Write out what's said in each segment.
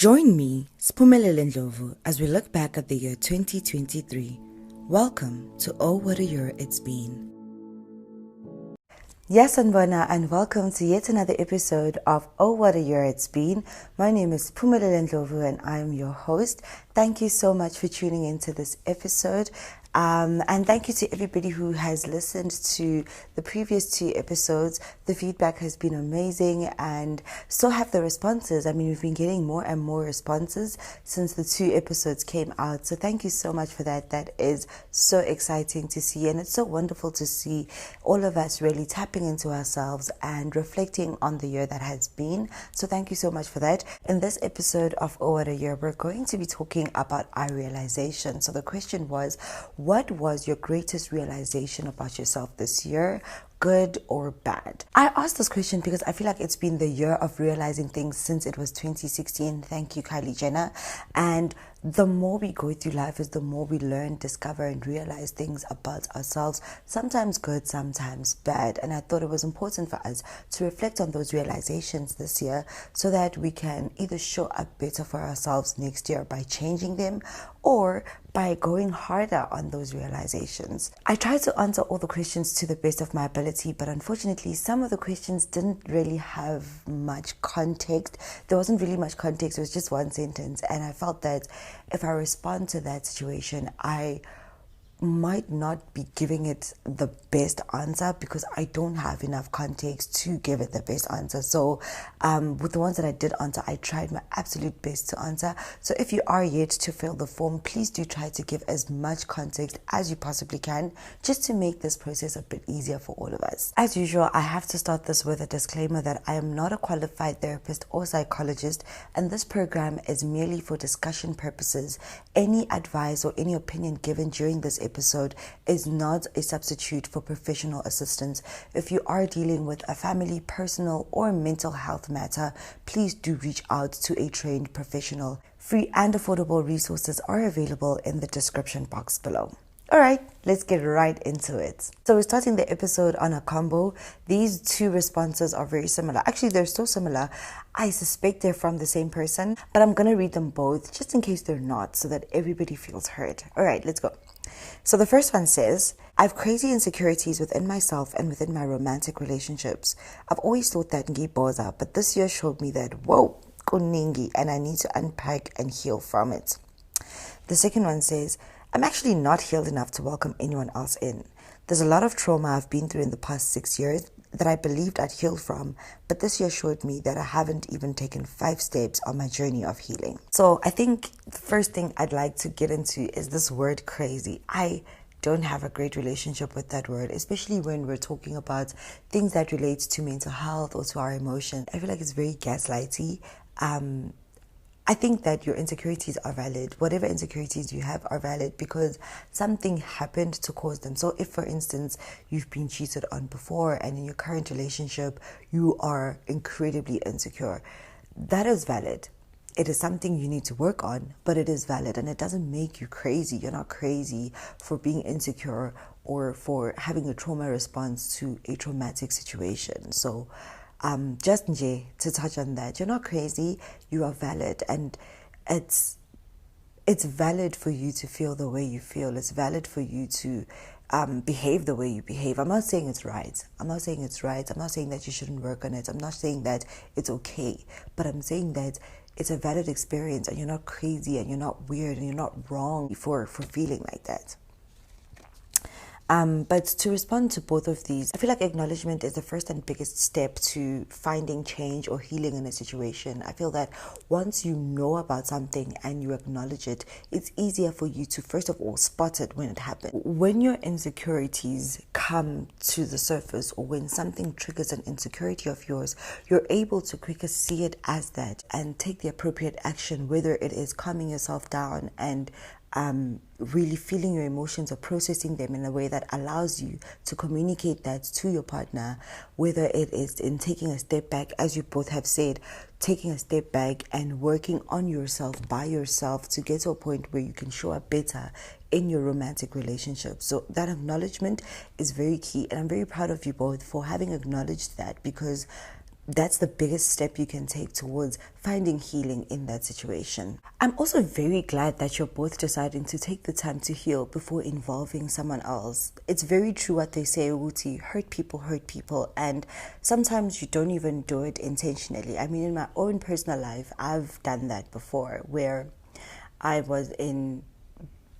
Join me, Siphumelele Ndlovu, as we look back at the year 2023. Welcome to Oh What a Year It's Been. Yes, Sawbona, and welcome to yet another episode of Oh What a Year It's Been. My name is Siphumelele Ndlovu and I am your host. Thank you so much for tuning into this episode. And thank you to everybody who has listened to the previous two episodes. The feedback has been amazing and so have the responses. I mean, we've been getting more and more responses since the two episodes came out. So thank you so much for that. That is so exciting to see. And it's so wonderful to see all of us really tapping into ourselves and reflecting on the year that has been. So thank you so much for that. In this episode of Oh What a Year, we're going to be talking about our realization. So the question was, what was your greatest realization about yourself this year, good or bad? I asked this question because I feel like it's been the year of realizing things since it was 2016. Thank you, Kylie Jenner. And the more we go through life is the more we learn, discover, and realize things about ourselves, sometimes good, sometimes bad. And I thought it was important for us to reflect on those realizations this year so that we can either show up better for ourselves next year by changing them or by going harder on those realizations. I tried to answer all the questions to the best of my ability, but unfortunately, some of the questions didn't really have much context. There wasn't really much context, it was just one sentence. And I felt that if I respond to that situation, I might not be giving it the best answer because I don't have enough context to give it the best answer. So with the ones that I did answer, I tried my absolute best to answer. So if you are yet to fill the form, please do try to give as much context as you possibly can, just to make this process a bit easier for all of us. As usual, I have to start this with a disclaimer that I am not a qualified therapist or psychologist, and this program is merely for discussion purposes. Any advice or any opinion given during this episode is not a substitute for professional assistance. If you are dealing with a family, personal, or mental health matter, please do reach out to a trained professional. Free and affordable resources are available in the description box below. All right, let's get right into it. So we're starting the episode on a combo. These two responses are very similar. Actually, they're so similar. I suspect they're from the same person, but I'm going to read them both just in case they're not so that everybody feels heard. All right, let's go. So the first one says, I have crazy insecurities within myself and within my romantic relationships. I've always thought that ngiboza, but this year showed me that, whoa, kuningi, and I need to unpack and heal from it. The second one says, I'm actually not healed enough to welcome anyone else in. There's a lot of trauma I've been through in the past 6 years that I believed I'd healed from, but this year showed me that I haven't even taken 5 steps on my journey of healing. So I think the first thing I'd like to get into is this word crazy. I don't have a great relationship with that word, especially when we're talking about things that relate to mental health or to our emotions. I feel like it's very gaslighty. I think that your insecurities are valid. Whatever insecurities you have are valid because something happened to cause them. So if, for instance, you've been cheated on before and in your current relationship, you are incredibly insecure, that is valid. It is something you need to work on, but it is valid and it doesn't make you crazy. You're not crazy for being insecure or for having a trauma response to a traumatic situation. So just to touch on that, you're not crazy, you are valid, and it's valid for you to feel the way you feel. It's valid for you to behave the way you behave. I'm not saying it's right. I'm not saying that you shouldn't work on it. I'm not saying that it's okay, but I'm saying that it's a valid experience and you're not crazy and you're not weird and you're not wrong for feeling like that. But to respond to both of these, I feel like acknowledgement is the first and biggest step to finding change or healing in a situation. I feel that once you know about something and you acknowledge it, it's easier for you to, first of all, spot it when it happens. When your insecurities come to the surface or when something triggers an insecurity of yours, you're able to quicker see it as that and take the appropriate action, whether it is calming yourself down and really feeling your emotions or processing them in a way that allows you to communicate that to your partner, whether it is in taking a step back, as you both have said, taking a step back and working on yourself by yourself to get to a point where you can show up better in your romantic relationship. So that acknowledgement is very key, and I'm very proud of you both for having acknowledged that, because that's the biggest step you can take towards finding healing in that situation. I'm also very glad that you're both deciding to take the time to heal before involving someone else. It's very true what they say, Uti, hurt people, and sometimes you don't even do it intentionally. I mean, in my own personal life, I've done that before, where I was in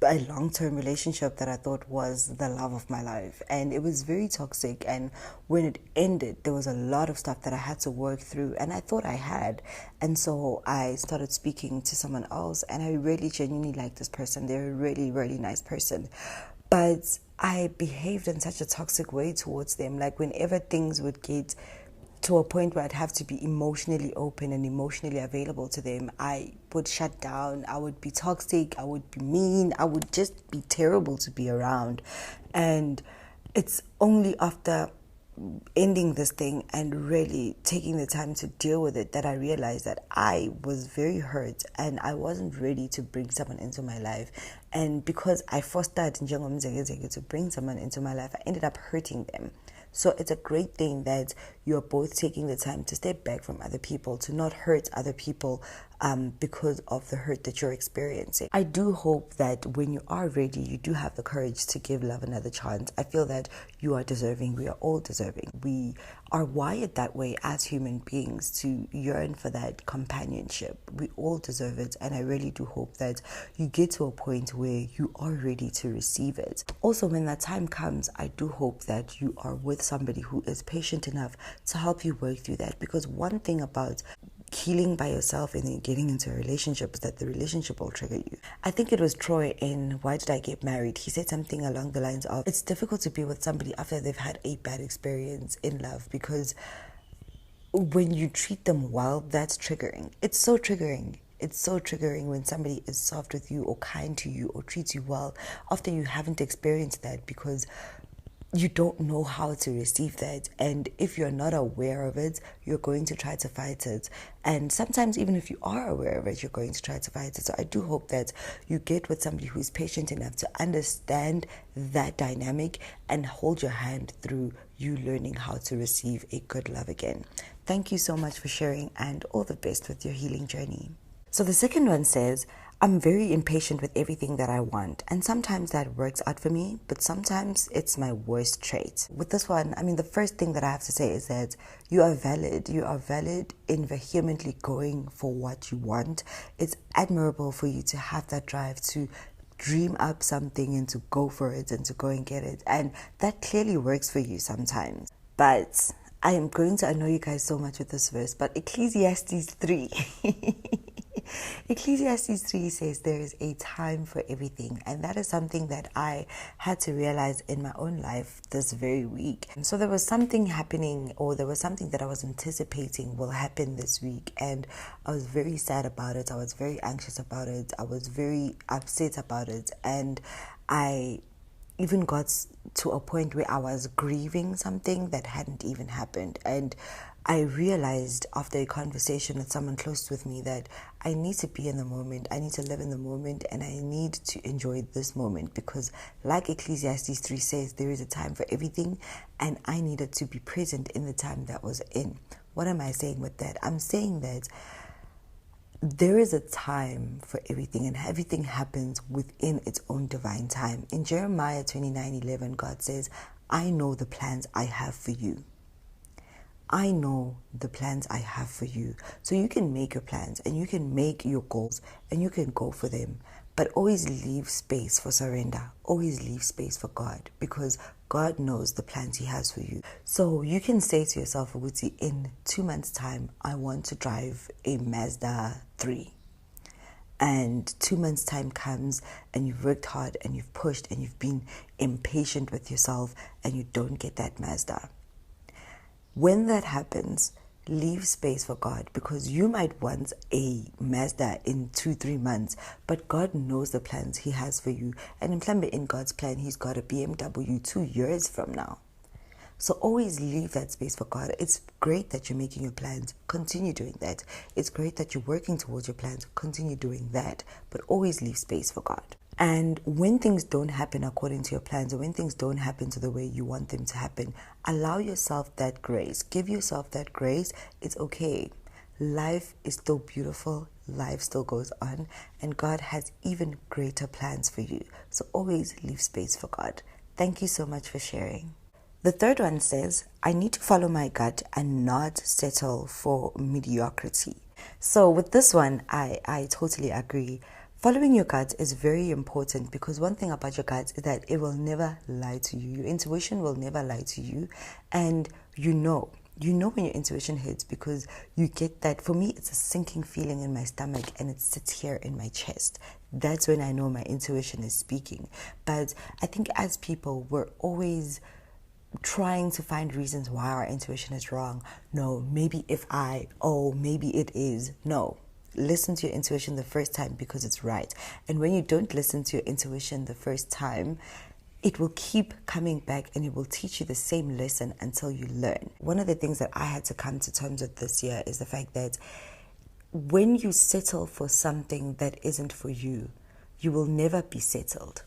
a long-term relationship that I thought was the love of my life, and it was very toxic, and when it ended there was a lot of stuff that I had to work through, and I thought I had, and so I started speaking to someone else, and I really genuinely liked this person. They're a really, really nice person, but I behaved in such a toxic way towards them. Like, whenever things would get to a point where I'd have to be emotionally open and emotionally available to them, I would shut down, I would be toxic, I would be mean, I would just be terrible to be around. And it's only after ending this thing and really taking the time to deal with it that I realized that I was very hurt and I wasn't ready to bring someone into my life. And because I fostered to bring someone into my life, I ended up hurting them. So it's a great thing that you're both taking the time to step back from other people, to not hurt other people because of the hurt that you're experiencing. I do hope that when you are ready, you do have the courage to give love another chance. I feel that you are deserving. We are all deserving. We are wired that way as human beings, to yearn for that companionship. We all deserve it, and I really do hope that you get to a point where you are ready to receive it. Also, when that time comes, I do hope that you are with somebody who is patient enough to help you work through that, because one thing about healing by yourself and then getting into a relationship is that the relationship will trigger you. I think it was Troy in Why Did I Get Married? He said something along the lines of, it's difficult to be with somebody after they've had a bad experience in love, because when you treat them well, that's triggering. It's so triggering. It's so triggering when somebody is soft with you or kind to you or treats you well after you haven't experienced that, because you don't know how to receive that. And if you're not aware of it, you're going to try to fight it. And sometimes even if you are aware of it, you're going to try to fight it. So I do hope that you get with somebody who's patient enough to understand that dynamic and hold your hand through you learning how to receive a good love again. Thank you so much for sharing, and all the best with your healing journey. So the second one says, I'm very impatient with everything that I want, and sometimes that works out for me, but sometimes it's my worst trait. With this one, I mean, the first thing that I have to say is that you are valid. You are valid in vehemently going for what you want. It's admirable for you to have that drive to dream up something and to go for it and to go and get it, and that clearly works for you sometimes. But I am going to annoy you guys so much with this verse, but Ecclesiastes 3 Ecclesiastes 3 says there is a time for everything, and that is something that I had to realize in my own life this very week. And so there was something happening, or there was something that I was anticipating will happen this week, and I was very sad about it. I was very anxious about it. I was very upset about it, and I even got to a point where I was grieving something that hadn't even happened. And I realized after a conversation with someone close with me that I need to be in the moment, I need to live in the moment, and I need to enjoy this moment, because like Ecclesiastes 3 says, there is a time for everything, and I needed to be present in the time that was in. What am I saying with that? I'm saying that there is a time for everything, and everything happens within its own divine time. In Jeremiah 29:11, God says, I know the plans I have for you. I know the plans I have for you. So you can make your plans and you can make your goals and you can go for them, but always leave space for surrender. Always leave space for God, because God knows the plans He has for you. So you can say to yourself, Wuti, in 2 months' time, I want to drive a Mazda 3. And 2 months' time comes and you've worked hard and you've pushed and you've been impatient with yourself and you don't get that Mazda. When that happens, leave space for God, because you might want a Mazda in 2-3 months, but God knows the plans He has for you. And in God's plan, He's got a BMW 2 years from now. So always leave that space for God. It's great that you're making your plans. Continue doing that. It's great that you're working towards your plans. Continue doing that. But always leave space for God. And when things don't happen according to your plans, or when things don't happen to the way you want them to happen, allow yourself that grace. Give yourself that grace. It's okay. Life is still beautiful. Life still goes on. And God has even greater plans for you. So always leave space for God. Thank you so much for sharing. The third one says, I need to follow my gut and not settle for mediocrity. So with this one, I totally agree. Following your gut is very important, because one thing about your gut is that it will never lie to you. Your intuition will never lie to you. And you know when your intuition hits, because you get that. For me, it's a sinking feeling in my stomach and it sits here in my chest. That's when I know my intuition is speaking. But I think as people, we're always trying to find reasons why our intuition is wrong. No, maybe maybe it is. No. Listen to your intuition the first time, because it's right. And when you don't listen to your intuition the first time, it will keep coming back and it will teach you the same lesson until you learn. One of the things that I had to come to terms with this year is the fact that when you settle for something that isn't for you, you will never be settled.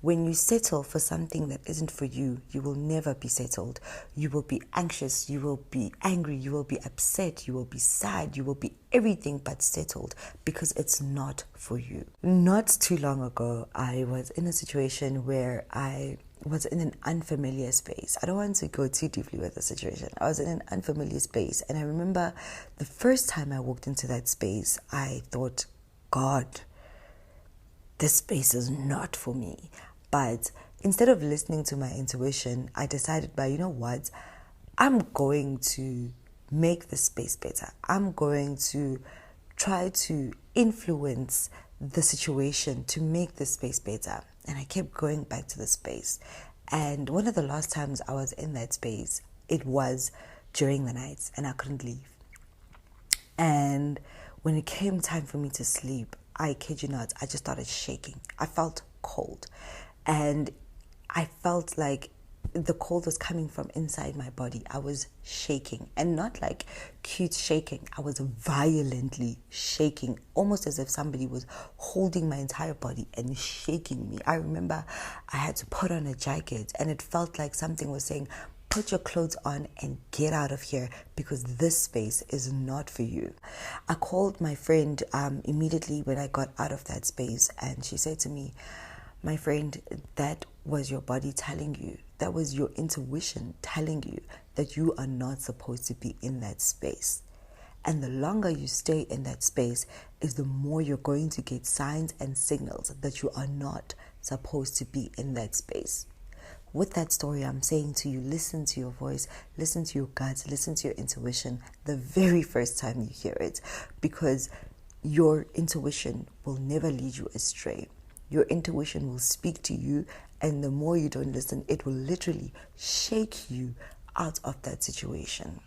When you settle for something that isn't for you, you will never be settled. You will be anxious, you will be angry, you will be upset, you will be sad, you will be everything but settled, because it's not for you. Not too long ago, I was in a situation where I was in an unfamiliar space. I don't want to go too deeply with the situation. I was in an unfamiliar space, and I remember the first time I walked into that space, I thought, God, this space is not for me. But instead of listening to my intuition, I decided, you know what? I'm going to make the space better. I'm going to try to influence the situation to make the space better. And I kept going back to the space. And one of the last times I was in that space, it was during the night, and I couldn't leave. And when it came time for me to sleep, I kid you not, I just started shaking. I felt cold. And I felt like the cold was coming from inside my body. I was shaking, and not like cute shaking. I was violently shaking, almost as if somebody was holding my entire body and shaking me. I remember I had to put on a jacket, and it felt like something was saying, put your clothes on and get out of here, because this space is not for you. I called my friend immediately when I got out of that space, and she said to me, my friend, that was your body telling you, that was your intuition telling you that you are not supposed to be in that space. And the longer you stay in that space is the more you're going to get signs and signals that you are not supposed to be in that space. With that story, I'm saying to you, listen to your voice, listen to your gut, listen to your intuition the very first time you hear it, because your intuition will never lead you astray. Your intuition will speak to you, and the more you don't listen, it will literally shake you out of that situation.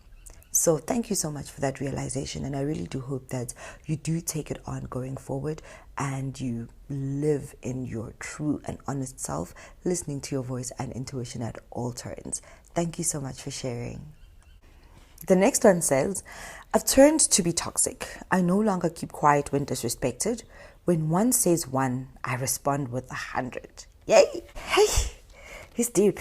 So thank you so much for that realization, and I really do hope that you do take it on going forward and you live in your true and honest self, listening to your voice and intuition at all turns. Thank you so much for sharing. The next one says, I've turned to be toxic. I no longer keep quiet when disrespected. When one says one, I respond with 100. Yay! Hey, he's deep.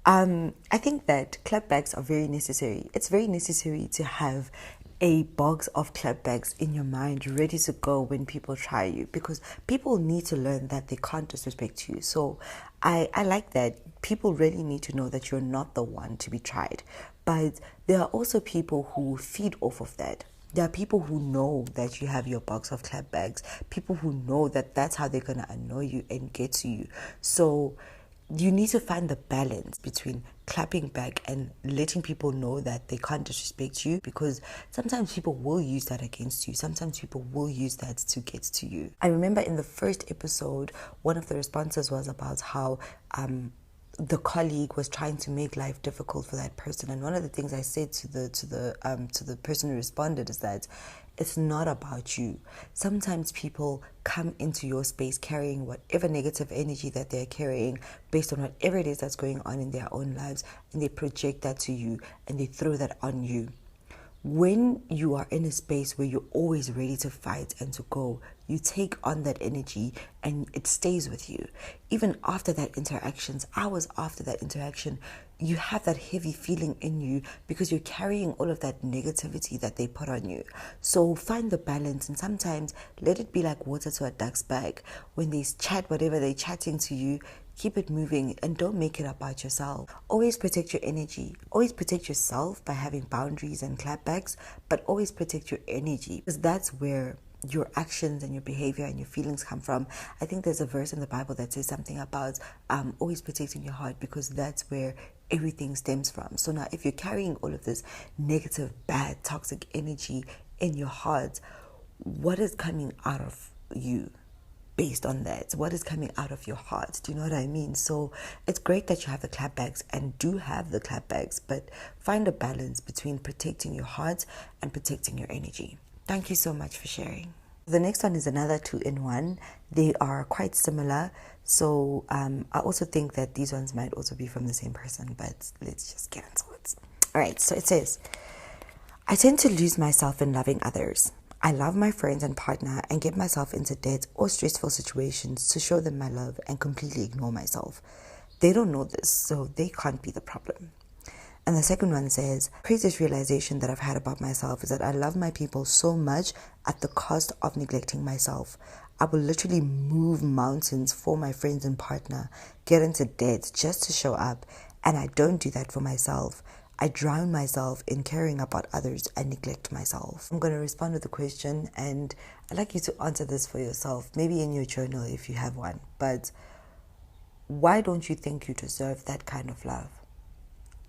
I think that clapbacks are very necessary. It's very necessary to have a box of clapbacks in your mind ready to go when people try you, because people need to learn that they can't disrespect you. So I like that. People really need to know that you're not the one to be tried. But there are also people who feed off of that. There are people who know that you have your box of clapbacks, people who know that that's how they're going to annoy you and get to you. So you need to find the balance between clapping back and letting people know that they can't disrespect you, because sometimes people will use that against you. Sometimes people will use that to get to you. I remember in the first episode, one of the responses was about how the colleague was trying to make life difficult for that person, and one of the things I said to the person who responded is that it's not about you. Sometimes people come into your space carrying whatever negative energy that they're carrying based on whatever it is that's going on in their own lives, and they project that to you and they throw that on you. When you are in a space where you're always ready to fight and to go, you take on that energy and it stays with you. Even after that interactions, hours after that interaction, you have that heavy feeling in you because you're carrying all of that negativity that they put on you. So find the balance, and sometimes let it be like water to a duck's back. When they chat whatever they're chatting to you, keep it moving and don't make it about yourself. Always protect your energy. Always protect yourself by having boundaries and clapbacks, but always protect your energy, because that's where your actions and your behavior and your feelings come from. I think there's a verse in the Bible that says something about always protecting your heart, because that's where everything stems from. So now if you're carrying all of this negative, bad, toxic energy in your heart, what is coming out of you? Based on that, what is coming out of your heart? Do you know what I mean? So it's great that you have the clapbacks and do have the clapbacks, but find a balance between protecting your heart and protecting your energy. Thank you so much for sharing. The next one is another 2-in-1. They are quite similar. So I also think that these ones might also be from the same person, but let's just get into it. All right, so it says, I tend to lose myself in loving others. I love my friends and partner and get myself into debt or stressful situations to show them my love and completely ignore myself. They don't know this, so they can't be the problem. And the second one says, craziest realization that I've had about myself is that I love my people so much at the cost of neglecting myself. I will literally move mountains for my friends and partner, get into debt just to show up, and I don't do that for myself. I drown myself in caring about others and neglect myself. I'm going to respond with a question, and I'd like you to answer this for yourself, maybe in your journal if you have one. But why don't you think you deserve that kind of love?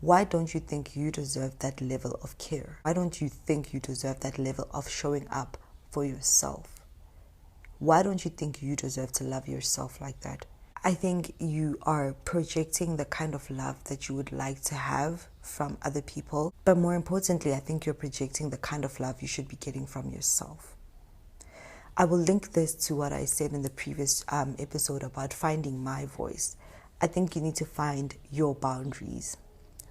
Why don't you think you deserve that level of care? Why don't you think you deserve that level of showing up for yourself? Why don't you think you deserve to love yourself like that? I think you are projecting the kind of love that you would like to have from other people. But more importantly, I think you're projecting the kind of love you should be getting from yourself. I will link this to what I said in the previous episode about finding my voice. I think you need to find your boundaries.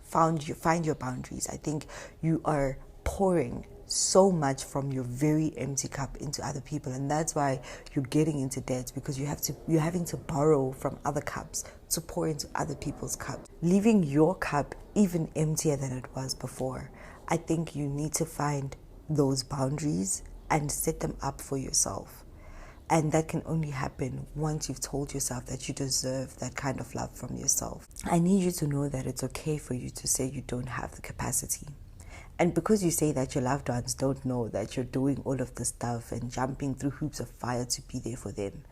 Find your boundaries. I think you are pouring so much from your very empty cup into other people, and that's why you're getting into debt, because you're having to borrow from other cups to pour into other people's cups, leaving your cup even emptier than it was before. I think you need to find those boundaries and set them up for yourself, and that can only happen once you've told yourself that you deserve that kind of love from yourself. I need you to know that it's okay for you to say you don't have the capacity. And because you say that your loved ones don't know that you're doing all of this stuff and jumping through hoops of fire to be there for them,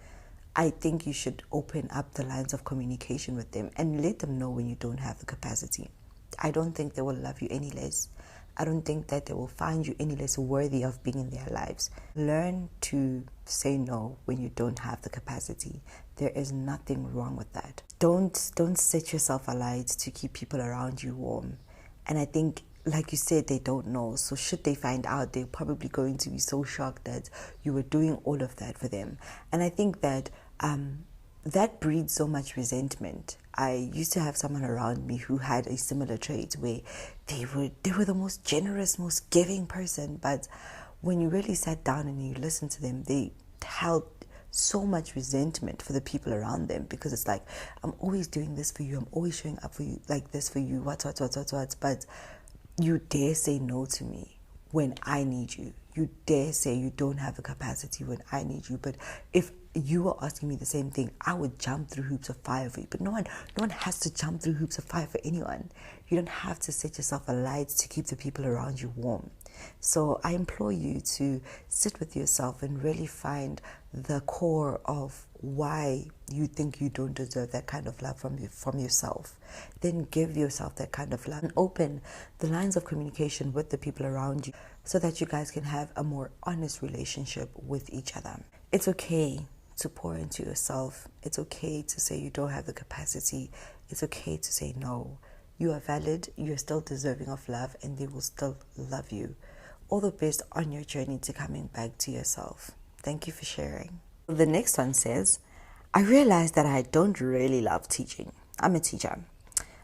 I think you should open up the lines of communication with them and let them know when you don't have the capacity. I don't think they will love you any less. I don't think that they will find you any less worthy of being in their lives. Learn to say no when you don't have the capacity. There is nothing wrong with that. Don't set yourself alight to keep people around you warm. And I think, like you said, they don't know. So should they find out, they're probably going to be so shocked that you were doing all of that for them. And I think that that breeds so much resentment. I used to have someone around me who had a similar trait where they were the most generous, most giving person, but when you really sat down and you listened to them, they held so much resentment for the people around them, because it's like, I'm always doing this for you, I'm always showing up for you like this for you, what, but you dare say no to me when I need you. You dare say you don't have the capacity when I need you. But if you were asking me the same thing, I would jump through hoops of fire for you. But no one has to jump through hoops of fire for anyone. You don't have to set yourself alight to keep the people around you warm. So I implore you to sit with yourself and really find the core of why you think you don't deserve that kind of love from yourself. Then give yourself that kind of love and open the lines of communication with the people around you so that you guys can have a more honest relationship with each other. It's okay to pour into yourself. It's okay to say you don't have the capacity. It's okay to say no. You are valid, you're still deserving of love, and they will still love you. All the best on your journey to coming back to yourself. Thank you for sharing. The next one says, I realized that I don't really love teaching. I'm a teacher.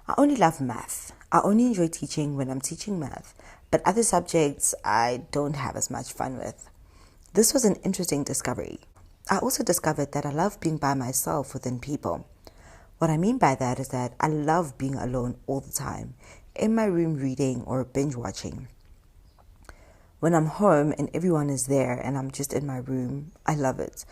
I only love math. I only enjoy teaching when I'm teaching math. but other subjects I don't have as much fun with. This was an interesting discovery. I also discovered that I love being by myself within people. What I mean by that is that I love being alone all the time, in my room reading or binge watching. When I'm home and everyone is there and I'm just in my room, I love it.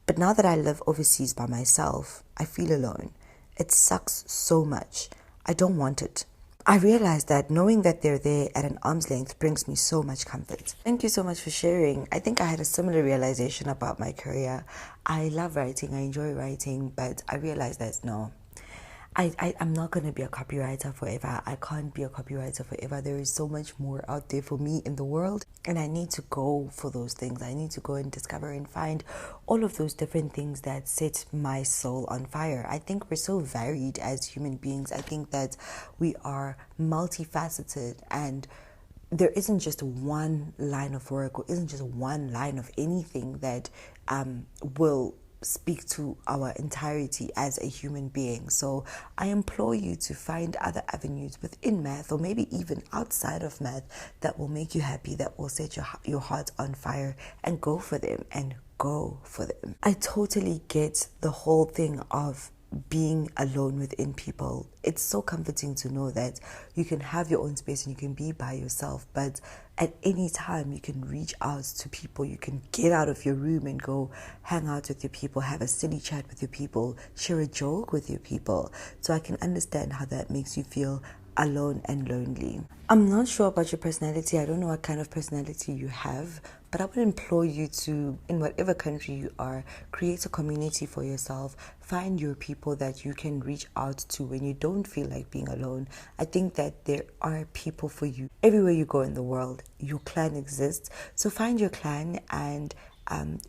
But now that I live overseas by myself, I feel alone. It sucks so much. I don't want it. I realized that knowing that they're there at an arm's length brings me so much comfort. Thank you so much for sharing. I think I had a similar realization about my career. I love writing, I enjoy writing, but I realized that no, I'm not going to be a copywriter forever. I can't be a copywriter forever. There is so much more out there for me in the world, and I need to go for those things. I need to go and discover and find all of those different things that set my soul on fire. I think we're so varied as human beings. I think that we are multifaceted, and there isn't just one line of work or isn't just one line of anything that will speak to our entirety as a human being. So I implore you to find other avenues within math or maybe even outside of math that will make you happy, that will set your heart on fire, and go for them I totally get the whole thing of being alone within people. It's so comforting to know that you can have your own space and you can be by yourself, but at any time you can reach out to people. You can get out of your room and go hang out with your people, have a silly chat with your people, share a joke with your people. So I can understand how that makes you feel alone and lonely. I'm not sure about your personality. I don't know what kind of personality you have, but I would implore you to, in whatever country you are, create a community for yourself. Find your people that you can reach out to when you don't feel like being alone. I think that there are people for you everywhere you go in the world. Your clan exists, so find your clan and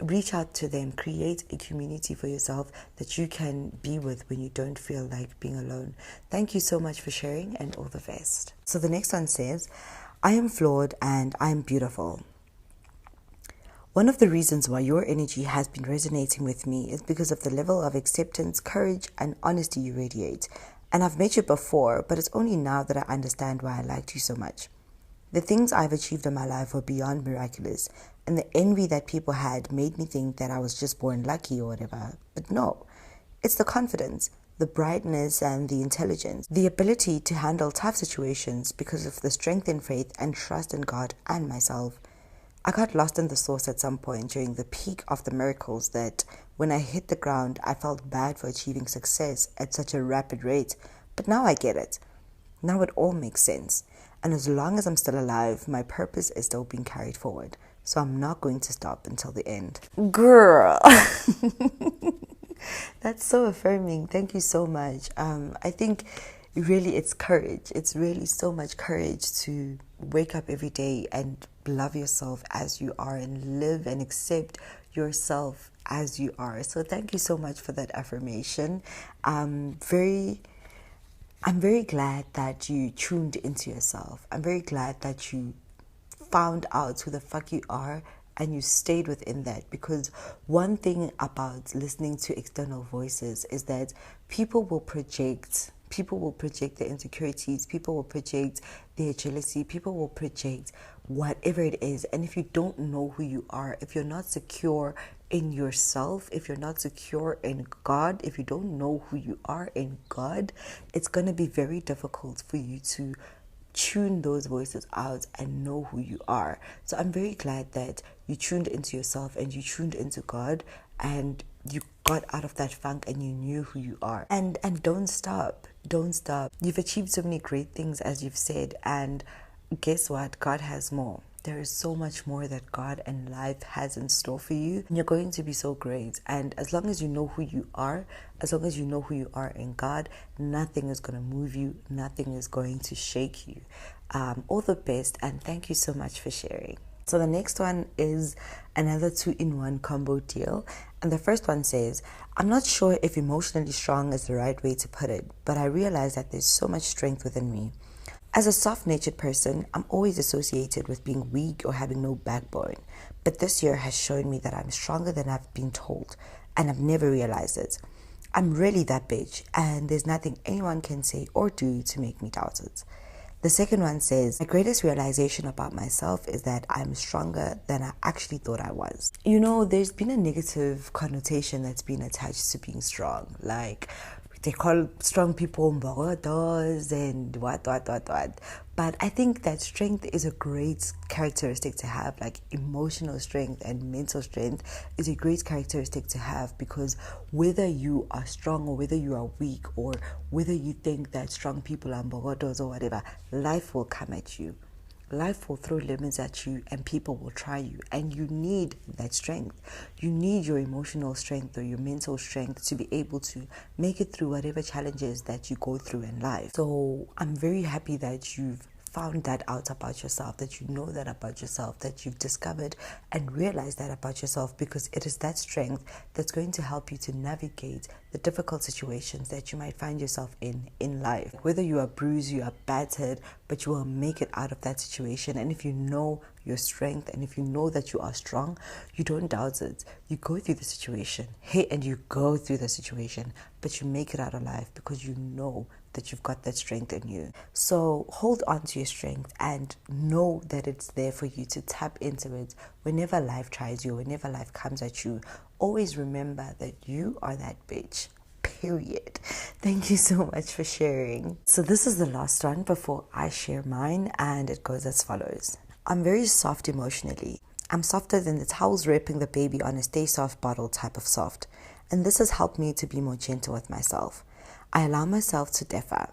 reach out to them. Create a community for yourself that you can be with when you don't feel like being alone. Thank you so much for sharing, and all the best. So the next one says, I am flawed and I am beautiful. One of the reasons why your energy has been resonating with me is because of the level of acceptance, courage, and honesty you radiate. And I've met you before, but it's only now that I understand why I liked you so much. The things I've achieved in my life were beyond miraculous, and the envy that people had made me think that I was just born lucky or whatever. But no, it's the confidence, the brightness, and the intelligence, the ability to handle tough situations because of the strength in faith and trust in God and myself. I got lost in the sauce at some point during the peak of the miracles that when I hit the ground, I felt bad for achieving success at such a rapid rate. But now I get it. Now it all makes sense. And as long as I'm still alive, my purpose is still being carried forward. So I'm not going to stop until the end. Girl. That's so affirming. Thank you so much. I think really it's courage. It's really so much courage to wake up every day and love yourself as you are and live and accept yourself as you are. So thank you so much for that affirmation. I'm very glad that you tuned into yourself. I'm very glad that you found out who the fuck you are and you stayed within that, because one thing about listening to external voices is that people will project their insecurities, people will project their jealousy, people will project whatever it is. And if you don't know who you are, if you're not secure in yourself, if you're not secure in God, if you don't know who you are in God, it's going to be very difficult for you to tune those voices out and know who you are. So I'm very glad that you tuned into yourself and you tuned into God and you got out of that funk and you knew who you are. And don't stop. You've achieved so many great things, as you've said, and guess what? God has more. There is so much more that God and life has in store for you. And you're going to be so great. And as long as you know who you are, as long as you know who you are in God, nothing is going to move you. Nothing is going to shake you. All the best. And thank you so much for sharing. So the next one is another 2-in-1 combo deal. And the first one says, I'm not sure if emotionally strong is the right way to put it, but I realize that there's so much strength within me. As a soft-natured person, I'm always associated with being weak or having no backbone. But this year has shown me that I'm stronger than I've been told, and I've never realized it. I'm really that bitch, and there's nothing anyone can say or do to make me doubt it. The second one says, my greatest realization about myself is that I'm stronger than I actually thought I was. You know, there's been a negative connotation that's been attached to being strong. Like, they call strong people mbogodos and what. But I think that strength is a great characteristic to have. Like, emotional strength and mental strength is a great characteristic to have, because whether you are strong or whether you are weak, or whether you think that strong people are mbogodos or whatever, life will come at you. Life will throw lemons at you and people will try you, and you need that strength. You need your emotional strength or your mental strength to be able to make it through whatever challenges that you go through in life. So I'm very happy that you've found that out about yourself, that you know that about yourself, that you've discovered and realized that about yourself, because it is that strength that's going to help you to navigate the difficult situations that you might find yourself in life. Whether you are bruised, you are battered, but you will make it out of that situation. And if you know your strength, and if you know that you are strong, you don't doubt it. You go through the situation, and you go through the situation, but you make it out alive because you know that you've got that strength in you. So hold on to your strength and know that it's there for you to tap into it whenever life tries you, whenever life comes at you. Always remember that you are that bitch. Period. Thank you so much for sharing. So this is the last one before I share mine, and it goes as follows. I'm very soft emotionally. I'm softer than the towels wrapping the baby on a Stay Soft bottle type of soft. And this has helped me to be more gentle with myself. I allow myself to differ.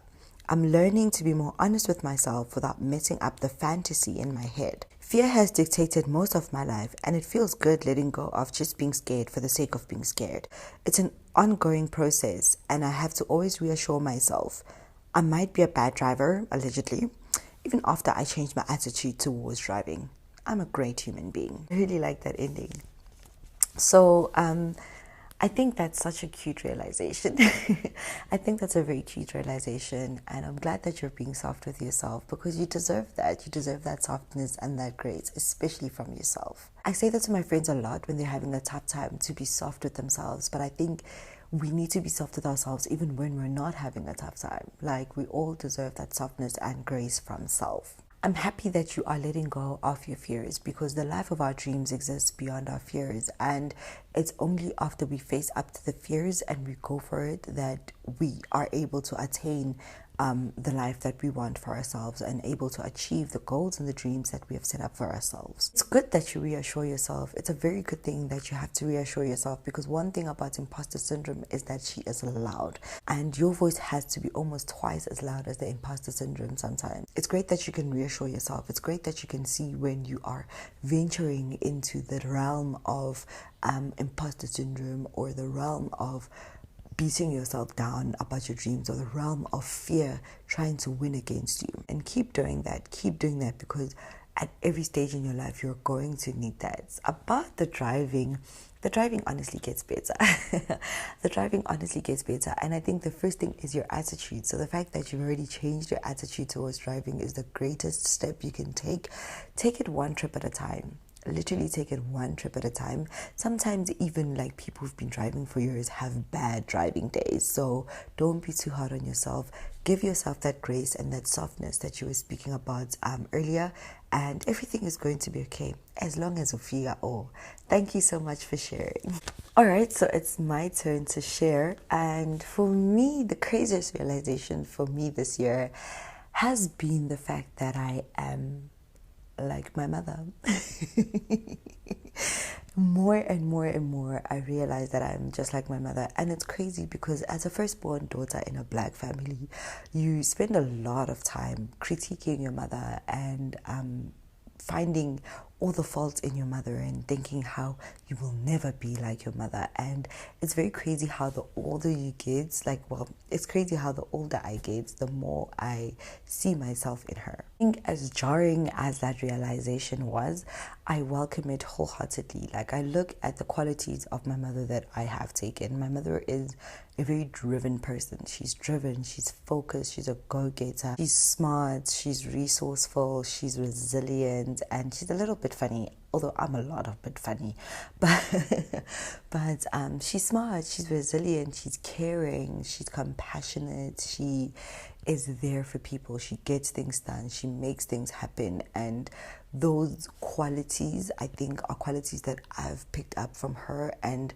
I'm learning to be more honest with myself without messing up the fantasy in my head. Fear has dictated most of my life, and it feels good letting go of just being scared for the sake of being scared. It's an ongoing process, and I have to always reassure myself. I might be a bad driver, allegedly, even after I changed my attitude towards driving. I'm a great human being. I really like that ending. So, I think that's such a cute realization. I think that's a very cute realization, and I'm glad that you're being soft with yourself, because you deserve that. You deserve that softness and that grace, especially from yourself. I say that to my friends a lot when they're having a tough time, to be soft with themselves, but I think we need to be soft with ourselves even when we're not having a tough time. Like, we all deserve that softness and grace from self. I'm happy that you are letting go of your fears, because the life of our dreams exists beyond our fears, and it's only after we face up to the fears and we go for it that we are able to attain the life that we want for ourselves, and able to achieve the goals and the dreams that we have set up for ourselves. It's good that you reassure yourself. It's a very good thing that you have to reassure yourself, because one thing about imposter syndrome is that she is loud, and your voice has to be almost twice as loud as the imposter syndrome sometimes. It's great that you can reassure yourself. It's great that you can see when you are venturing into the realm of imposter syndrome, or the realm of beating yourself down about your dreams, or the realm of fear trying to win against you. And keep doing that, because at every stage in your life you're going to need that. About the driving honestly gets better. The driving honestly gets better, and I think the first thing is your attitude. So the fact that you've already changed your attitude towards driving is the greatest step you can take. Take it one trip at a time. Literally take it one trip at a time. Sometimes even like people who've been driving for years have bad driving days, so don't be too hard on yourself. Give yourself that grace and that softness that you were speaking about earlier, and everything is going to be okay as long as you figure. Thank you so much for sharing. All right, so it's my turn to share, and for me, the craziest realization for me this year has been the fact that I am like my mother. More and more I realize that I'm just like my mother, and it's crazy because as a firstborn daughter in a black family, you spend a lot of time critiquing your mother and finding all the faults in your mother and thinking how you will never be like your mother. And it's very crazy how the older you get, it's crazy how the older I get, the more I see myself in her. I think as jarring as that realization was, I welcome it wholeheartedly. Like, I look at the qualities of my mother that I have taken. My mother is a very driven person. She's driven, she's focused, she's a go-getter, she's smart, she's resourceful, she's resilient, and she's a little bit funny, although I'm a lot of bit funny, but she's smart, she's resilient, she's caring, she's compassionate, she is there for people, she gets things done, she makes things happen. And those qualities, I think, are qualities that I've picked up from her. And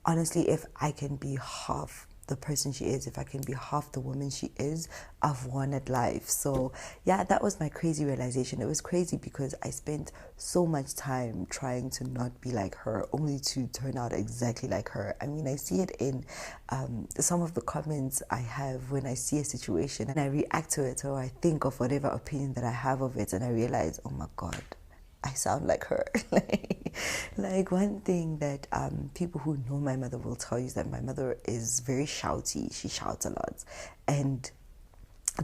honestly, if I can be half the person she is, if I can be half the woman she is, I've won at life. So yeah, that was my crazy realization. It was crazy because I spent so much time trying to not be like her, only to turn out exactly like her. I mean, I see it in some of the comments I have when I see a situation and I react to it, or I think of whatever opinion that I have of it, and I realize, oh my God, I sound like her. Like one thing that people who know my mother will tell you is that my mother is very shouty. She shouts a lot. And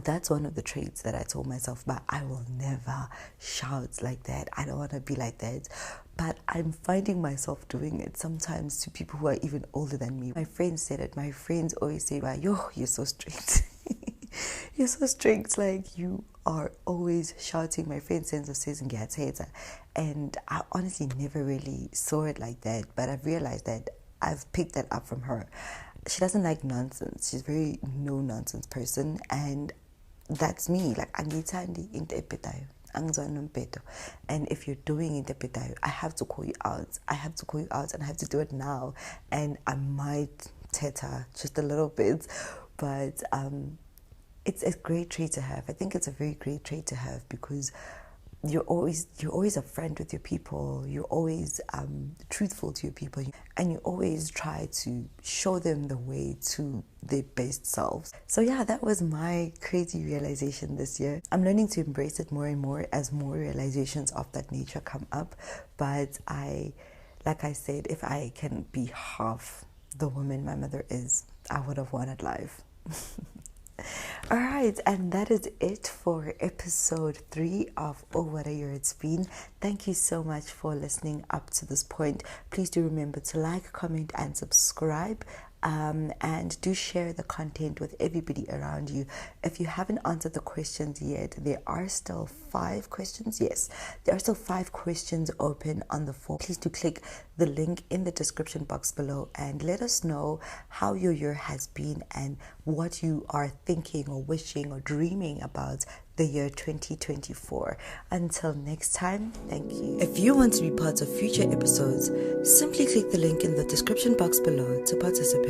that's one of the traits that I told myself, but I will never shout like that. I don't want to be like that. But I'm finding myself doing it sometimes to people who are even older than me. My friends said it. My friends always say, yo, you're so strict. You're so strict, like you are always shouting. My friend sends us says and I honestly never really saw it like that, but I've realized that I've picked that up from her. She doesn't like nonsense. She's a very no nonsense person, and that's me. Like angithandi into epitayo. And if you're doing interpretayo, I have to call you out. I have to call you out, and I have to do it now. And I might teta just a little bit, but it's a great trait to have. I think it's a very great trait to have because you're always upfront with your people. You're always truthful to your people, and you always try to show them the way to their best selves. So yeah, that was my crazy realization this year. I'm learning to embrace it more and more as more realizations of that nature come up. But like I said, if I can be half the woman my mother is, I would have won at life. All right, and that is it for episode 3 of Oh What a Year It's Been. Thank you so much for listening up to this point. Please do remember to like, comment, and subscribe. And do share the content with everybody around you. If you haven't answered the questions yet, there are still 5 questions. Yes, there are still 5 questions open on the form. Please do click the link in the description box below and let us know how your year has been and what you are thinking or wishing or dreaming about the year 2024. Until next time, thank you. If you want to be part of future episodes, simply click the link in the description box below to participate.